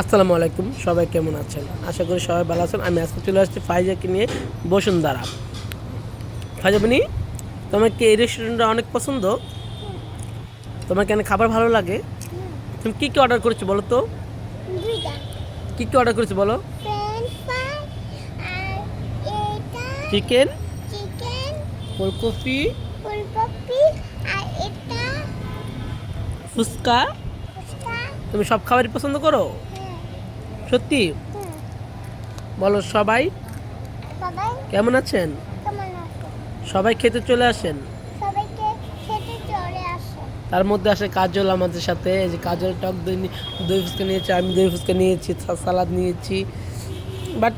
আসসালামু আলাইকুম, সবাই কেমন আছেন? আশা করি সবাই ভালো আছেন। আমি আজকে চলে আসছি ফাইজাকে নিয়ে বসুন্ধরা। ফাইজাবনি, তোমার কি এই রেস্টুরেন্টটা অনেক পছন্দ? তোমার কেন খাবার ভালো লাগে? তুমি কী কী অর্ডার করেছো বলো তো? দুইটা কী কী অর্ডার করেছো বলো? ফ্রেঞ্চ ফ্রাই আর এটা চিকেন, চিকেন ফুলকপি, ফুলকপি আর এটা ফুচকা। ফুচকা। তুমি সব খাবারই পছন্দ করো? হুম, সত্যি? হুম। বলো সবাই সবাই কেমন আছেন? কেমন আছে? সবাই খেতে চলে আসেন। সবাইকে খেতে চলে আসে। তার মধ্যে আসে কাজল আমাদের সাথে। এই যে কাজল টক দই দই ফুচকা নিয়েছে, আমি দই ফুচকা নিয়েছি, সালাদ নিয়েছি। বাট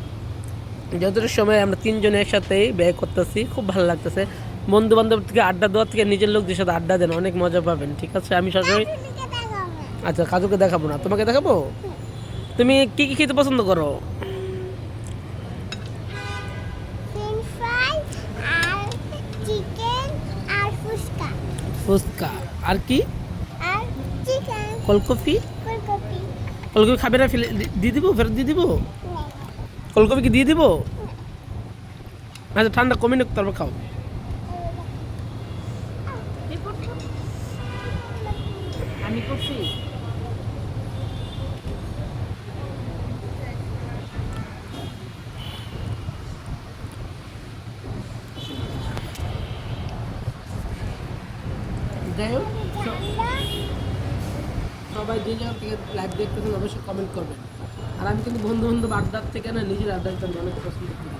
যতটা সময় আমরা তিনজনে একসাথেই ব্যয় করতেছি, খুব ভালো লাগতেছে। বন্ধু বান্ধব থেকে আড্ডা দেওয়ার থেকে নিজের লোকদের সাথে আড্ডা দেন, অনেক মজা পাবেন। ঠিক আছে, আমি সবসময় কাজুলিকে দেখাবে। আচ্ছা কাজুকে দেখাবো না, তোমাকে দেখাবো। তুমি কি কি খেতে পছন্দ করো? ফ্রেঞ্চ ফ্রাই আর চিকেন আর ফুচকা ফুচকা আর কি? আর চিকেন ফুলকপি। ফুলকপি। ফুলকপি খাবে না, ফেলে দিয়ে দিব, ফেরত দিয়ে দিব। ফুলকপি কি দিয়ে দিব? আচ্ছা ঠান্ডা কমে নিক, তারপর খাও। আমি করছি। যাই হোক, সবাই যে জায়গা থেকে লাইভ দেখতেছেন অবশ্যই কমেন্ট করবেন। আর আমি কিন্তু বন্ধু বান্ধব আড্ডার থেকে না নিজের আড্ডা দিতে অনেক পছন্দ করি।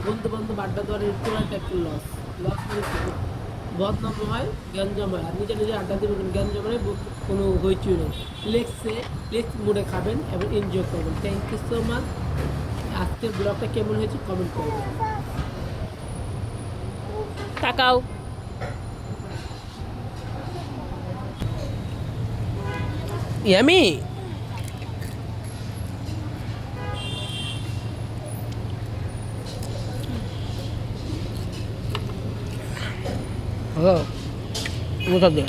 বন্ধু বান্ধব আড্ডা দেওয়ার একটু একটা লস লস মানে কি? বদনাম হয়, গ্যাঞ্জাম হয়। আর নিজে আড্ডা দেবেন, কোনো গ্যাঞ্জাম হয়, কোনো হইচই নেই। লেক্স মোডে খাবেন এবং এনজয় করবেন। Thank you so much. আজকের ব্লগটা কেমন হয়েছে কমেন্ট করবেন। তাকাও। ইয়ামি। হ্যালো, মুখা দে।